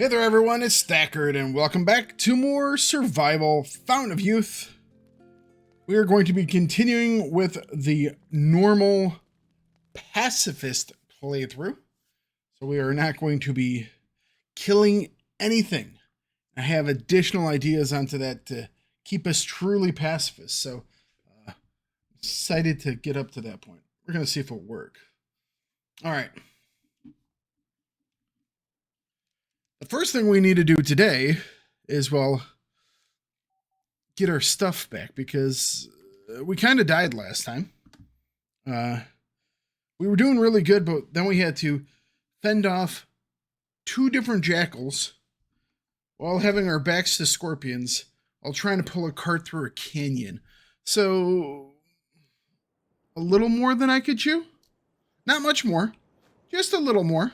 Hey there everyone, it's Thakard and welcome back to more Survival Fountain of Youth. We are going to be continuing with the normal Pacifist playthrough. So we are not going to be killing anything. I have additional ideas onto that to keep us truly pacifist. So excited to get up to that point. We're going to see if it'll work. All right. The first thing we need to do today is, well, get our stuff back because we kind of died last time. We were doing really good, but then we had to fend off 2 different jackals while having our backs to scorpions while trying to pull a cart through a canyon. So, a little more than I could chew. Not much more, just a little more.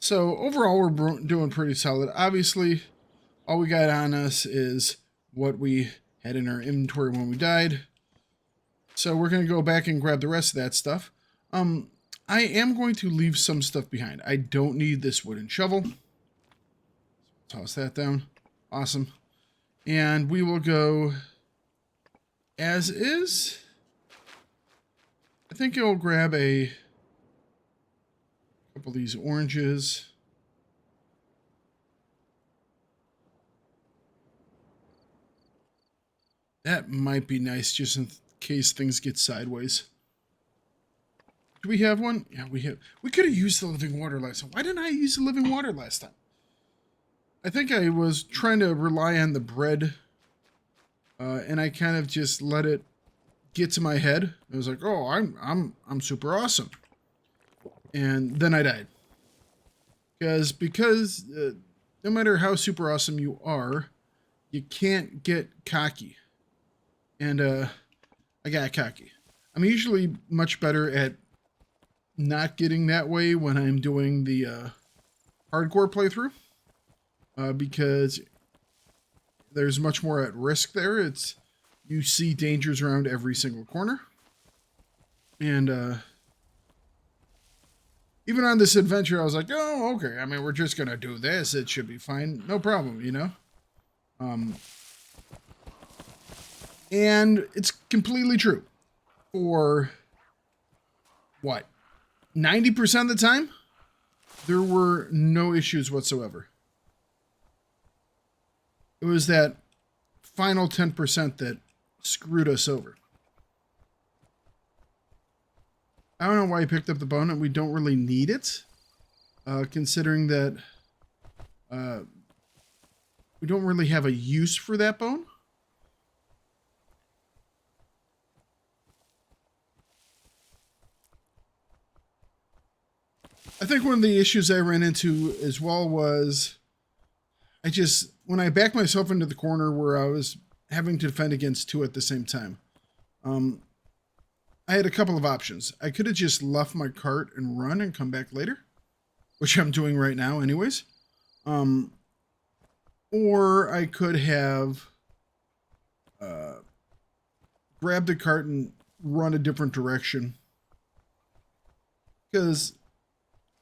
So overall, we're doing pretty solid. Obviously, all we got on us is what we had in our inventory when we died. So we're going to go back and grab the rest of that stuff. I am going to leave some stuff behind. I don't need this wooden shovel. Toss that down. Awesome. And we will go as is. I think I'll grab a couple of these oranges. That might be nice just in case things get sideways. Do we have one? Yeah, we have. We could have used the living water last time. Why didn't I use the living water last time? I think I was trying to rely on the bread, and I kind of just let it get to my head. I was like, "Oh, I'm super awesome," and then I died. Because no matter how super awesome you are, you can't get cocky. And I got cocky. I'm usually much better at not getting that way when I'm doing the hardcore playthrough. Because there's much more at risk there. You see dangers around every single corner. And even on this adventure, I was like, oh, okay. I mean, we're just going to do this. It should be fine. No problem, you know? And it's completely true. For, what, 90% of the time, there were no issues whatsoever. It was that final 10% that screwed us over. I don't know why I picked up the bone, and we don't really need it, considering that we don't really have a use for that bone. I think one of the issues I ran into as well was when I backed myself into the corner where I was having to defend against 2 at the same time, I had a couple of options. I could have just left my cart and run and come back later, which I'm doing right now anyways. Or I could have grabbed the cart and run a different direction. Because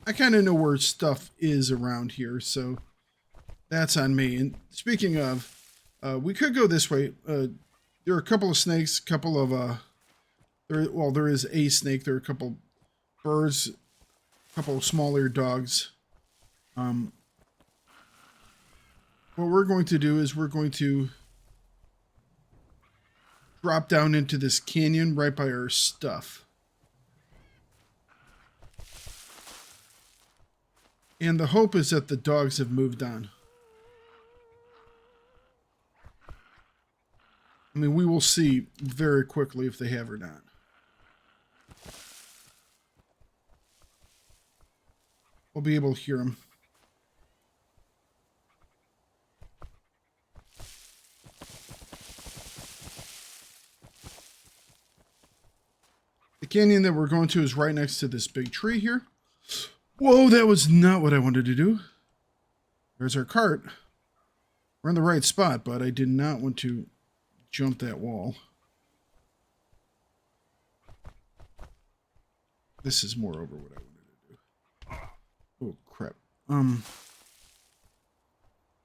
I kind of know where stuff is around here, so that's on me. And speaking of, we could go this way. There are a couple of snakes, couple of there is a snake. There are a couple birds, a couple of smaller dogs. What we're going to do is we're going to drop down into this canyon right by our stuff. And the hope is that the dogs have moved on. I mean, we will see very quickly if they have or not. We'll be able to hear them. The canyon that we're going to is right next to this big tree here. Whoa, that was not what I wanted to do. There's our cart. We're in the right spot, but I did not want to jump that wall. This is moreover what I wanted to do. Oh, crap.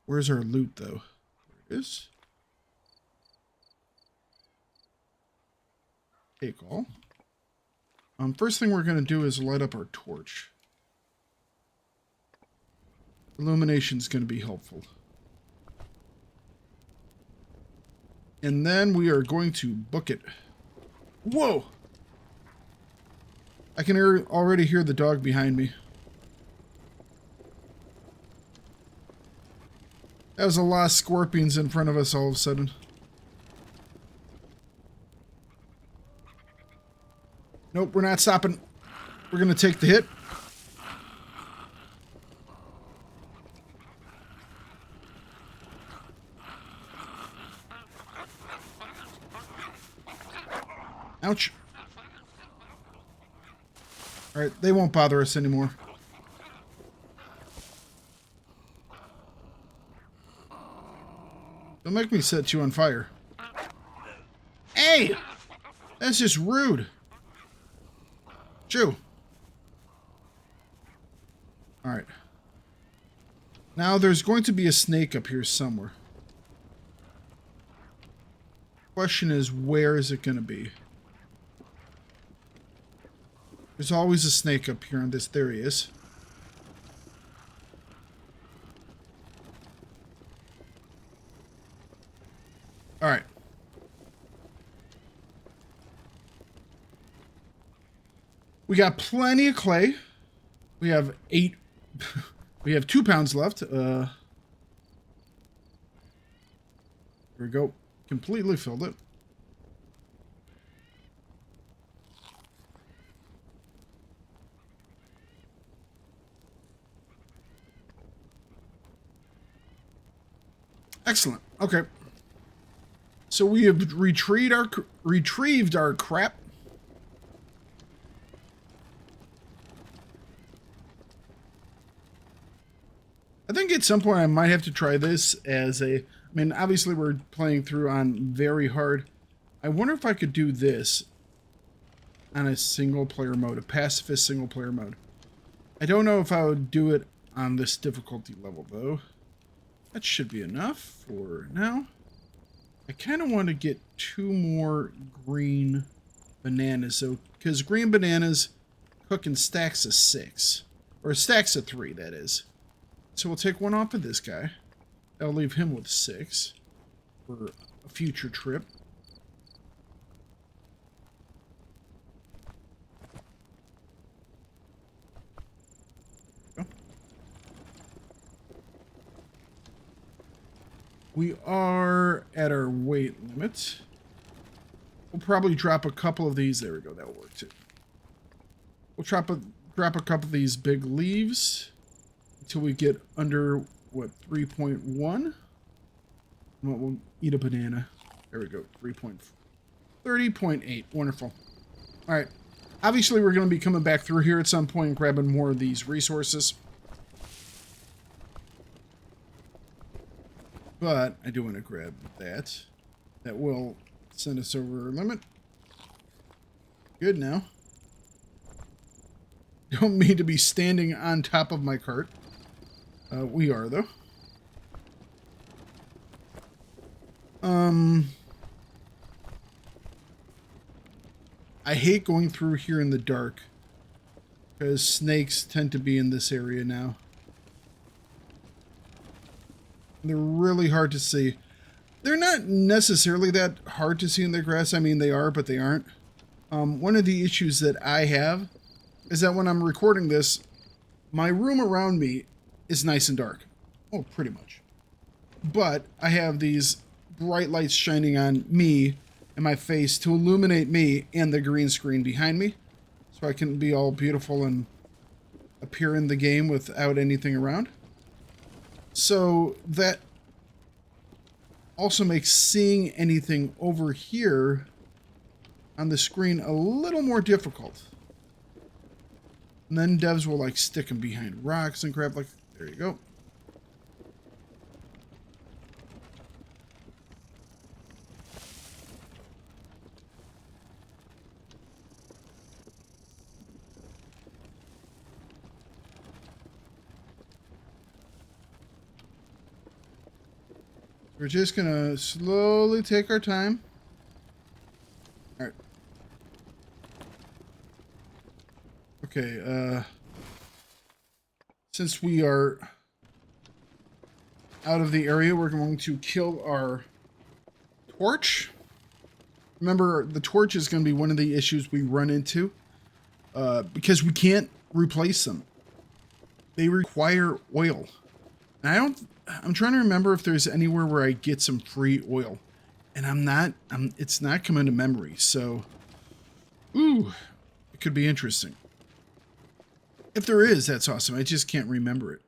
Where's our loot, though? There it is. Take all. First thing we're going to do is light up our torch. Illumination is going to be helpful. And then we are going to book it. Whoa! I can already hear the dog behind me. That was a lot of scorpions in front of us all of a sudden. Nope, we're not stopping. We're going to take the hit. Ouch. Alright, they won't bother us anymore. Don't make me set you on fire. Hey! That's just rude. Chew. Alright. Now there's going to be a snake up here somewhere. Question is, where is it going to be? There's always a snake up here on this. There he is. Alright. We got plenty of clay. We have 8... we have 2 pounds left. Here we go. Completely filled it. Excellent. Okay. So we have retrieved our crap. I think at some point I might have to try this as a... I mean, obviously we're playing through on very hard. I wonder if I could do this on a single-player mode, a pacifist single-player mode. I don't know if I would do it on this difficulty level, though. That should be enough for now. I kind of want to get 2 more green bananas, so because green bananas cook in stacks of 6. Or stacks of 3, that is. So we'll take 1 off of this guy. That'll leave him with 6 for a future trip. We are at our weight limit. We'll probably drop a couple of these. There we go. That'll work too. We'll drop a couple of these big leaves until we get under, what, 3.1? We'll eat a banana. There we go. 30.8. Wonderful. All right. Obviously, we're going to be coming back through here at some point and grabbing more of these resources. But I do want to grab that. That will send us over our limit. Good now. Don't mean to be standing on top of my cart. We are, though. I hate going through here in the dark, because snakes tend to be in this area now. They're really hard to see. They're not necessarily that hard to see in the grass. I mean, they are, but they aren't. One of the issues that I have is that when I'm recording this, my room around me is nice and dark. Oh, pretty much. But I have these bright lights shining on me and my face to illuminate me and the green screen behind me, so I can be all beautiful and appear in the game without anything around. So that also makes seeing anything over here on the screen a little more difficult. And then devs will like stick them behind rocks and crap like, there you go. We're just gonna slowly take our time. All right. Okay, since we are out of the area, we're going to kill our torch. Remember, the torch is going to be one of the issues we run into because we can't replace them. They require oil. And I'm trying to remember if there's anywhere where I get some free oil. And it's not coming to memory. So, ooh, it could be interesting. If there is, that's awesome. I just can't remember it.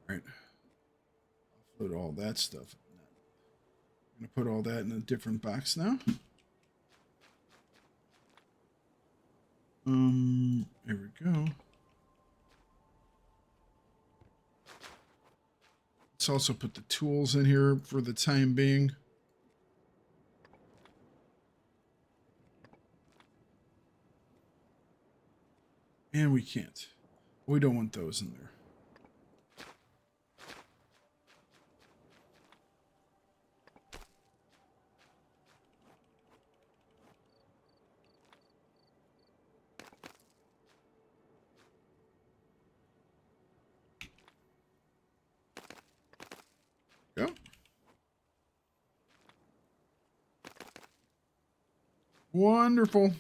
All right. Offload all that stuff. I'm going to put all that in a different box now. There we go. Let's also put the tools in here for the time being. And we can't. We don't want those in there. Go. Wonderful.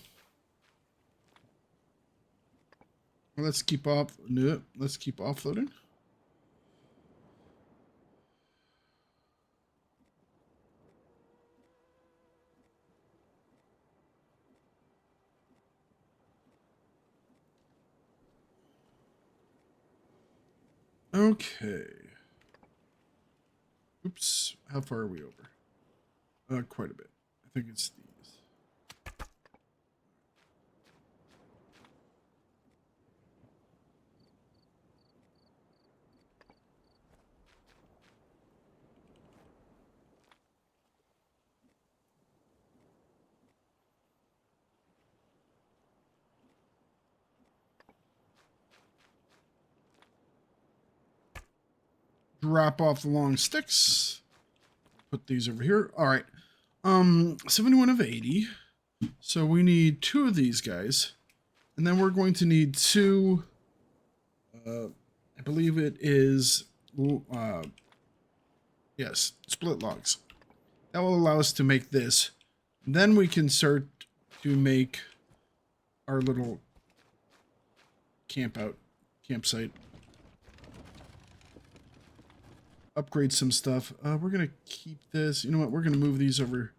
Let's keep off. No, let's keep offloading. Okay. Oops. How far are we over? Quite a bit. I think it's these. Drop off the long sticks. Put these over here. All right. 71 of 80. So we need 2 of these guys. And then we're going to need 2, I believe it is, yes, split logs. That will allow us to make this. Then we can start to make our little campsite. Upgrade some stuff. We're going to keep this. You know what? We're going to move these over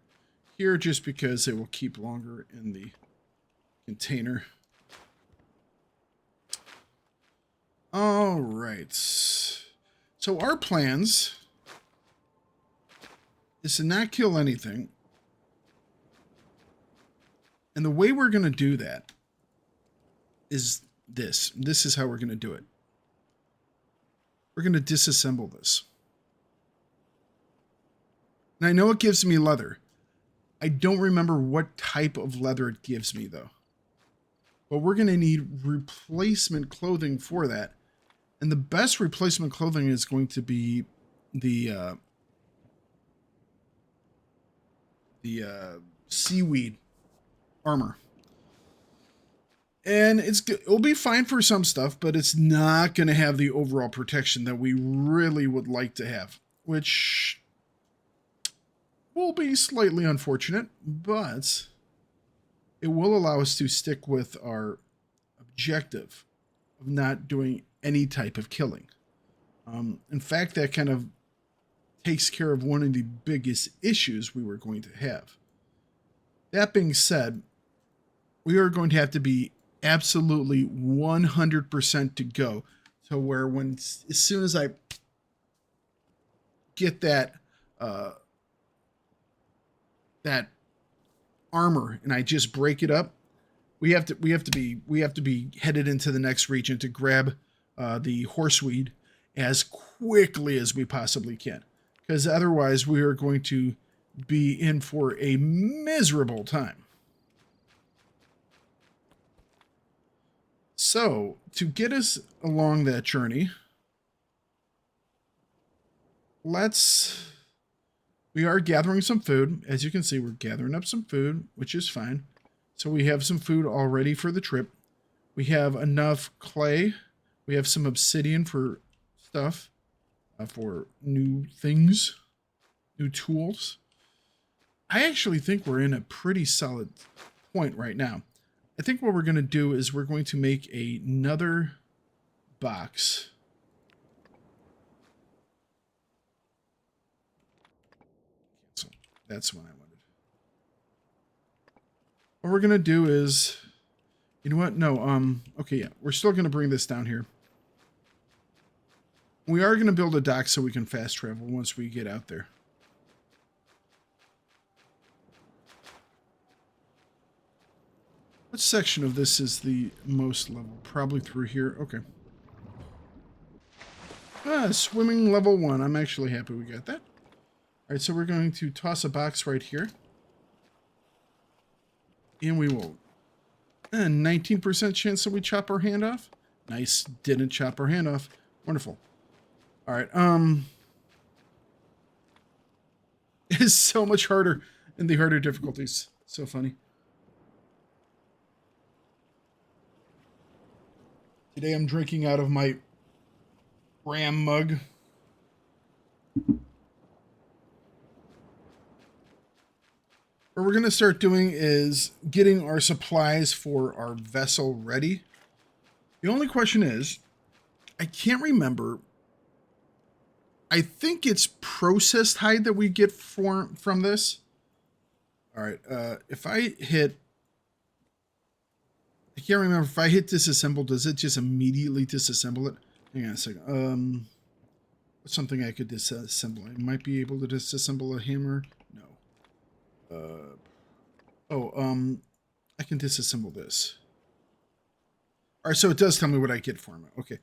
here just because it will keep longer in the container. All right. So our plans is to not kill anything. And the way we're going to do that is this. This is how we're going to do it. We're going to disassemble this. And I know it gives me leather. I don't remember what type of leather it gives me, though. But we're going to need replacement clothing for that. And the best replacement clothing is going to be the seaweed armor. And it'll be fine for some stuff, but it's not going to have the overall protection that we really would like to have, which will be slightly unfortunate, but it will allow us to stick with our objective of not doing any type of killing. In fact, that kind of takes care of one of the biggest issues we were going to have. That being said, we are going to have to be absolutely 100% to go to where as soon as I get that that armor and I just break it up, we have to be headed into the next region to grab the horseweed as quickly as we possibly can, because otherwise we are going to be in for a miserable time. So, to get us along that journey, we are gathering some food. As you can see, we're gathering up some food, which is fine. So we have some food all ready for the trip. We have enough clay. We have some obsidian for stuff, for new things, new tools. I actually think we're in a pretty solid point right now. I think what we're going to do is we're going to make another box. So that's what I wanted. What we're going to do is, you know what? No, okay, yeah. We're still going to bring this down here. We are going to build a dock so we can fast travel once we get out there. What section of this is the most level? Probably through here. Okay. Swimming level 1. I'm actually happy we got that. Alright, so we're going to toss a box right here. And we will... 19% chance that we chop our hand off. Nice. Didn't chop our hand off. Wonderful. Alright, it's so much harder in the harder difficulties. So funny. Today I'm drinking out of my Ram mug. What we're going to start doing is getting our supplies for our vessel ready. The only question is, I can't remember. I think it's processed hide that we get from this. All right, if I hit... I can't remember if I hit disassemble, does it just immediately disassemble it? Hang on a second. What's something I could disassemble? I might be able to disassemble a hammer. No. I can disassemble this. All right, so it does tell me what I get for it. Okay.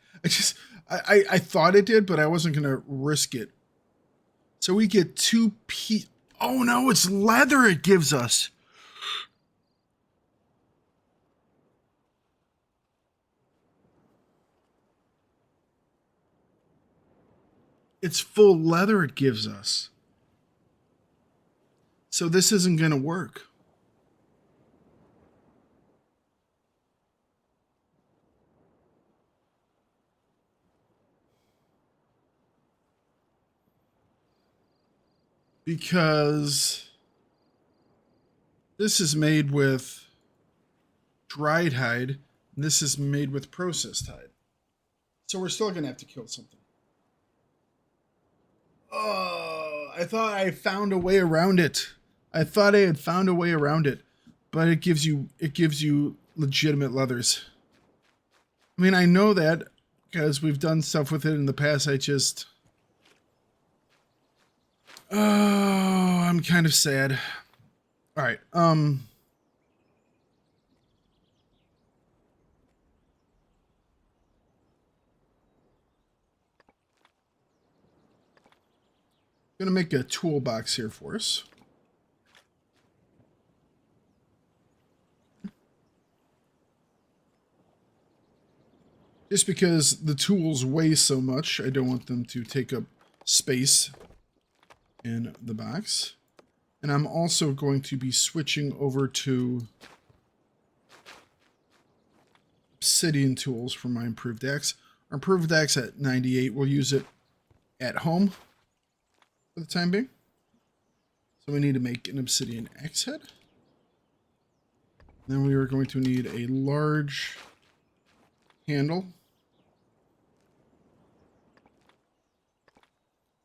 I thought it did, but I wasn't going to risk it. So we get 2 p... Oh no, it's leather it gives us. It's full leather it gives us. So this isn't going to work. Because this is made with dried hide, and this is made with processed hide. So we're still going to have to kill something. Oh, I thought I found a way around it. I thought I had found a way around it, but it gives you legitimate leathers. I mean, I know that because we've done stuff with it in the past. Oh, I'm kind of sad. All right. Gonna make a toolbox here for us. Just because the tools weigh so much, I don't want them to take up space in the box. And I'm also going to be switching over to obsidian tools for my improved axe. Our improved axe at 98, we'll use it at home for the time being. So we need to make an obsidian axe head. Then we are going to need a large handle.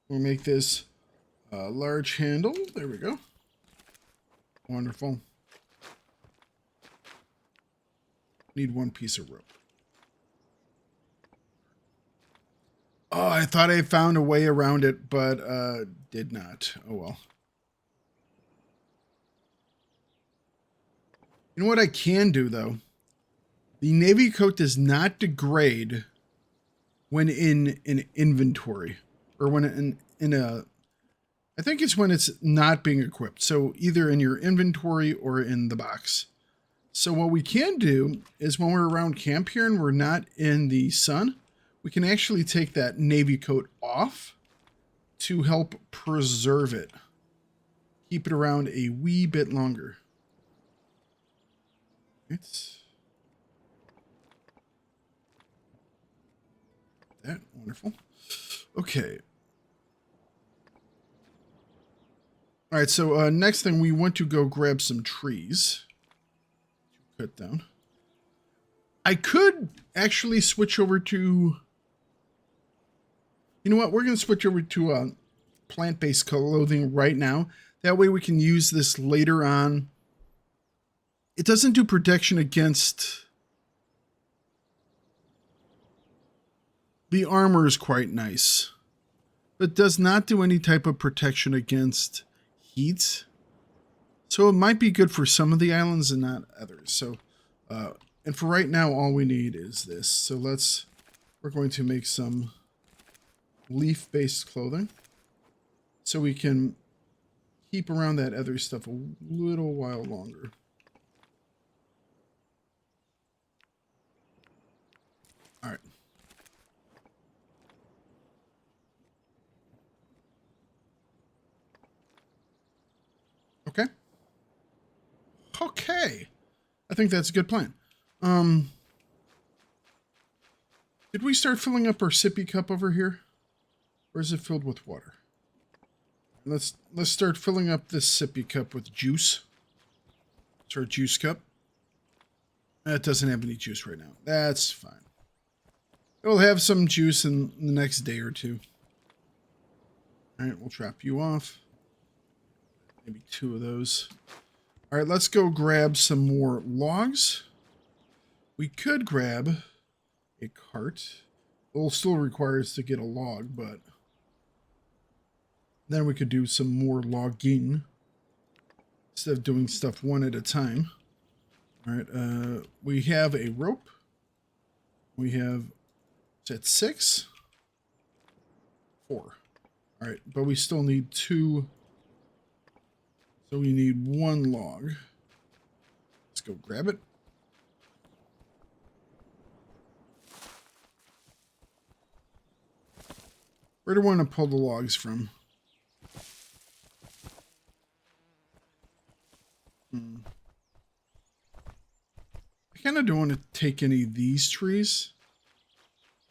We'll make this a large handle. There we go. Wonderful. Need 1 piece of rope. Oh, I thought I found a way around it, but did not. Oh well. You know what I can do, though? The navy coat does not degrade when in an inventory. Or when in a I think it's when it's not being equipped. So either in your inventory or in the box. So what we can do is when we're around camp here and we're not in the sun, we can actually take that navy coat off to help preserve it. Keep it around a wee bit longer. It's that wonderful. Okay. All right, so next thing, we want to go grab some trees. Cut down. I could actually switch over to... You know what? We're going to switch over to plant-based clothing right now. That way we can use this later on. It doesn't do protection against... The armor is quite nice. But does not do any type of protection against heat. So it might be good for some of the islands and not others. So, and for right now, all we need is this. So we're going to make some leaf-based clothing. So we can keep around that other stuff a little while longer. All right. Okay. Okay. I think that's a good plan. Did we start filling up our sippy cup over here? Or is it filled with water? Let's start filling up this sippy cup with juice. It's our juice cup. It doesn't have any juice right now. That's fine. It'll have some juice in the next day or two. Alright, we'll drop you off. Maybe 2 of those. All right, let's go grab some more logs. We could grab a cart. It'll still require us to get a log, but then we could do some more logging instead of doing stuff one at a time. All right, we have a rope. We have, is that 6? 4. All right, but we still need 2. So we need 1 log. Let's go grab it. Where do I want to pull the logs from? I kind of don't want to take any of these trees.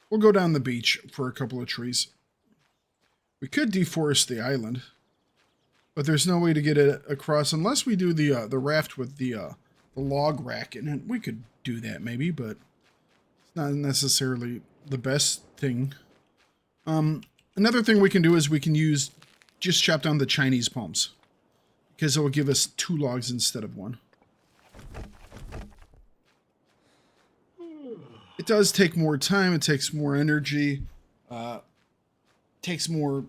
We'll go down the beach for a couple of trees. We could deforest the island. But there's no way to get it across unless we do the raft with the log rack in it. We could do that maybe, but it's not necessarily the best thing. Another thing we can do is we can just chop down the Chinese palms because it will give us 2 logs instead of 1. It does take more time. It takes more energy. Takes more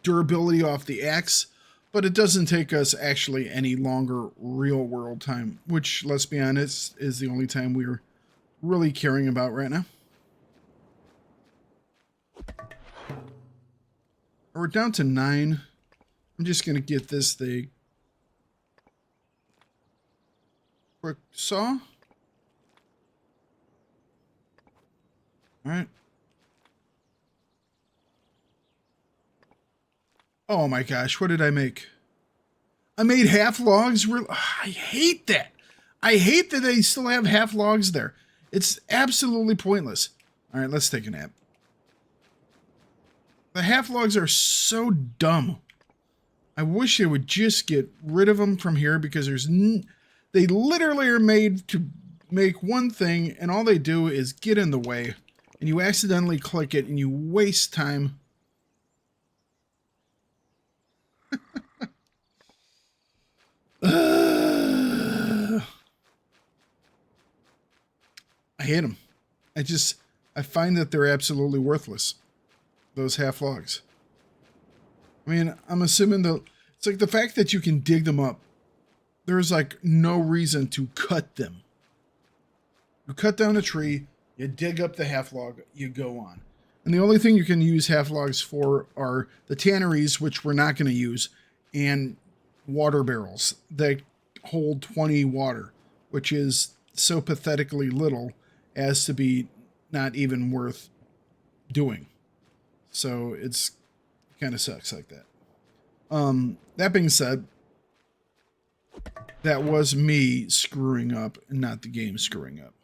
durability off the axe, but it doesn't take us actually any longer real world time, which, let's be honest, is the only time we're really caring about right now. We're down to 9. I'm just going to get this thing. Quick saw. All right. Oh my gosh, what did I make? I made half logs. I hate that. I hate that they still have half logs there. It's absolutely pointless. All right, let's take a nap. The half logs are so dumb. I wish they would just get rid of them from here because they literally are made to make one thing and all they do is get in the way and you accidentally click it and you waste time. I hate them. I find that they're absolutely worthless. Those half logs. I mean, I'm assuming it's like the fact that you can dig them up. There's like no reason to cut them. You cut down a tree, you dig up the half log, you go on. And the only thing you can use half logs for are the tanneries, which we're not going to use, and water barrels that hold 20 water, which is so pathetically little as to be not even worth doing. So it's kind of sucks like that. That being said, that was me screwing up and not the game screwing up.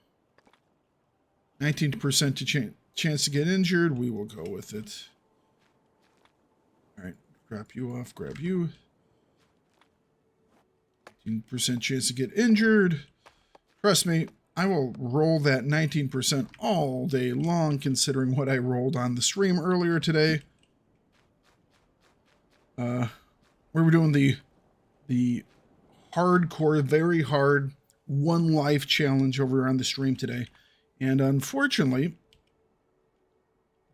19% to chance to get injured. We will go with it. All right, drop you off, grab you. 19% chance to get injured. Trust me, I will roll that 19% all day long, considering what I rolled on the stream earlier today. We were doing the hardcore, very hard, one life challenge over on the stream today. And unfortunately,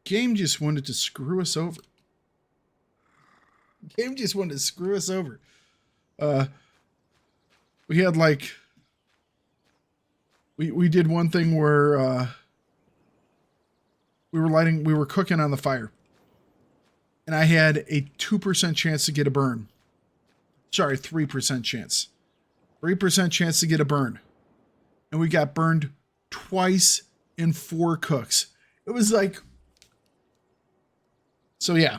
game just wanted to screw us over. Game just wanted to screw us over. We had like, we did one thing where we were cooking on the fire. And I had a 2% chance to get a burn. Sorry, 3% chance. 3% chance to get a burn. And we got burned twice in 4 cooks. It was like... So yeah.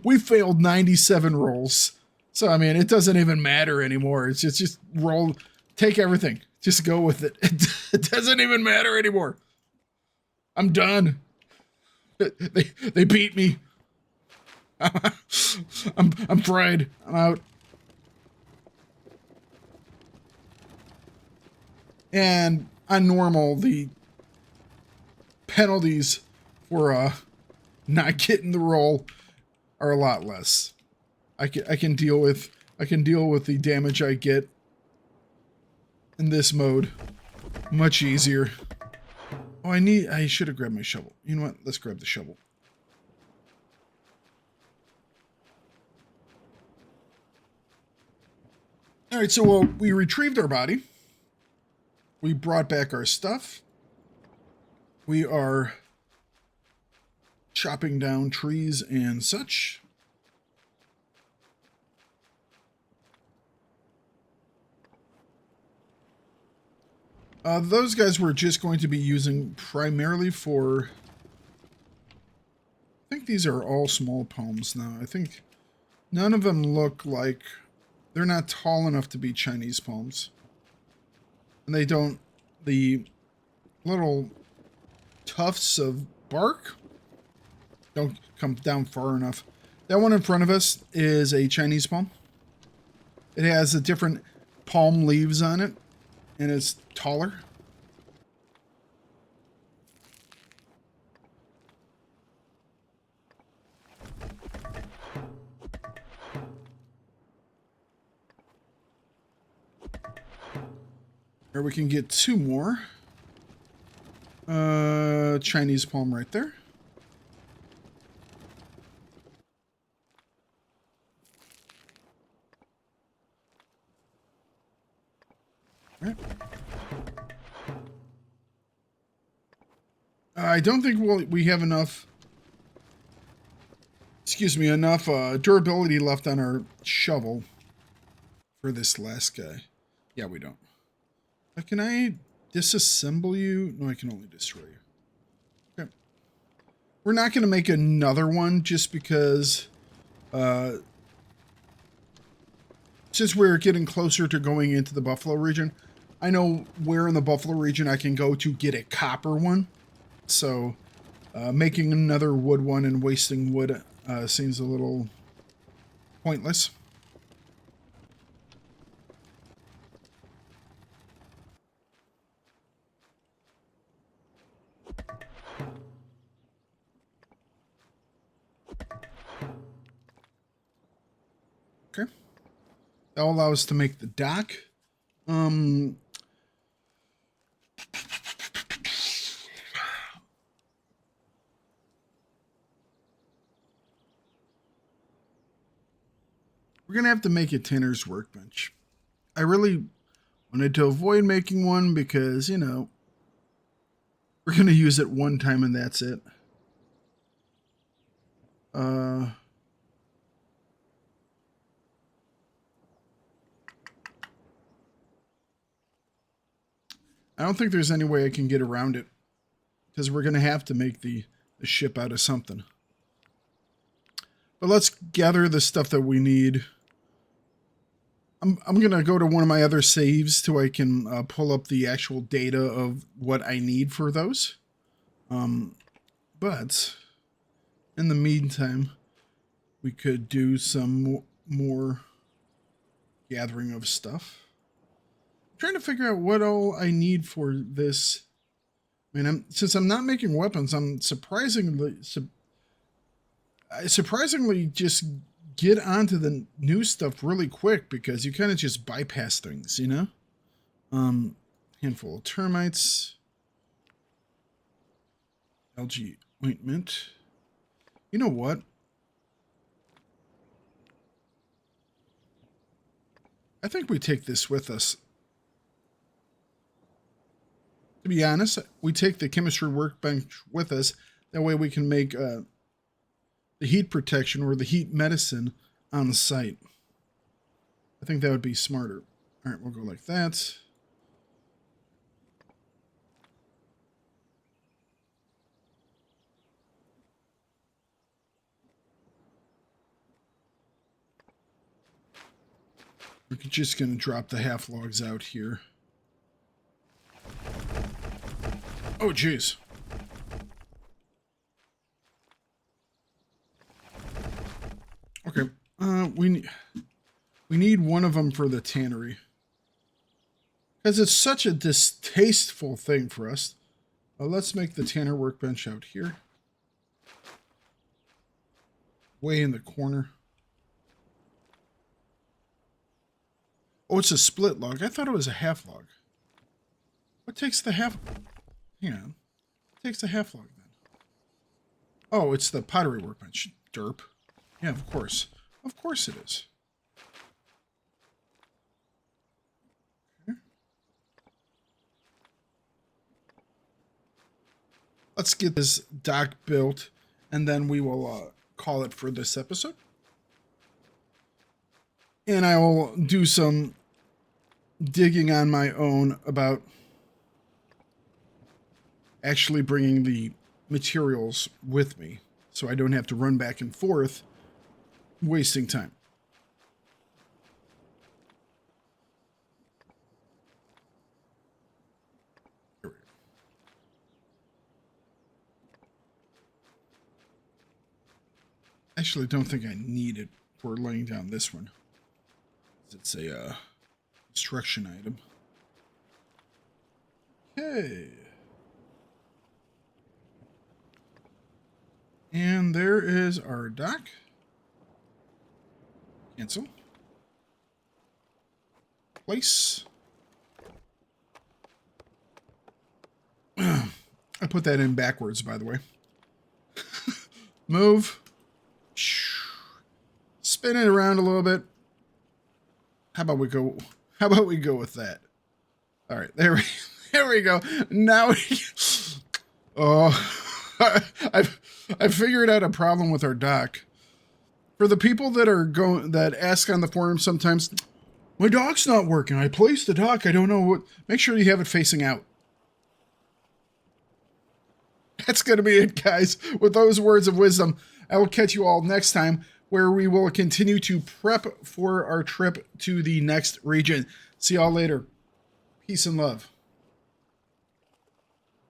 We failed 97 rolls. So, I mean, it doesn't even matter anymore. It's just roll, take everything. Just go with it. It doesn't even matter anymore. I'm done. They beat me. I'm fried. I'm out. And on normal, the penalties for not getting the roll are a lot less. I can deal with the damage I get in this mode much easier. Oh, I should have grabbed my shovel. You know what? Let's grab the shovel. All right, so we retrieved our body. We brought back our stuff. We are chopping down trees and such. Those guys we're just going to be using primarily for... I think these are all small palms now. I think none of them look like... They're not tall enough to be Chinese palms. And they don't... The little tufts of bark don't come down far enough. That one in front of us is a Chinese palm. It has a different palm leaves on it. And it's taller. Or we can get 2 more. Chinese palm right there. Right. I don't think we have enough, enough durability left on our shovel for this last guy. Yeah, we don't. Can I disassemble you? No, I can only destroy you. Okay. We're not going to make another one just because, since we're getting closer to going into the Buffalo region, I know where in the Buffalo region I can go to get a copper one. So, making another wood one and wasting wood seems a little pointless. Okay. That will allow us to make the dock. We're going to have to make a tinner's workbench. I really wanted to avoid making one because, you know, We're going to use it one time and that's it. I don't think there's any way I can get around it, because we're going to have to make the ship out of something. But let's gather the stuff that we need. I'm going to go to one of my other saves so I can pull up the actual data of what I need for those. But in the meantime, we could do some more gathering of stuff. I'm trying to figure out what all I need for this. I mean, since I'm not making weapons, I'm surprisingly just get onto the new stuff really quick, because you kind of just bypass things, you know? Handful of termites. Algae ointment. You know what? I think we take this with us. To be honest, we take the chemistry workbench with us. That way we can make the heat protection or the heat medicine on the site. I think that would be smarter. All right, we'll go like that. We're just going to drop the half logs out here. Oh, jeez. Okay. We need one of them for the tannery, because it's such a distasteful thing for us. Let's make the tanner workbench out here, way in the corner. Oh, it's a split log. I thought it was a half log. What takes the half? Hang on. What takes the half log then? Oh, it's the pottery workbench. Derp. Yeah, of course. Of course it is. Okay. Let's get this dock built, and then we will call it for this episode. And I will do some digging on my own about actually bringing the materials with me, so I don't have to run back and forth, wasting time. Here we go. Actually, I don't think I need it for laying down this one. It's a construction item. Okay. And there is our dock. Cancel. Place. I put that in backwards, by the way. Move. Spin it around a little bit. How about we go with that? All right, there we go. Now I've figured out a problem with our dock. For the people that ask on the forum sometimes, my dock's not working. I placed the dock. I don't know what. Make sure you have it facing out. That's going to be it, guys. With those words of wisdom, I will catch you all next time, where we will continue to prep for our trip to the next region. See y'all later. Peace and love.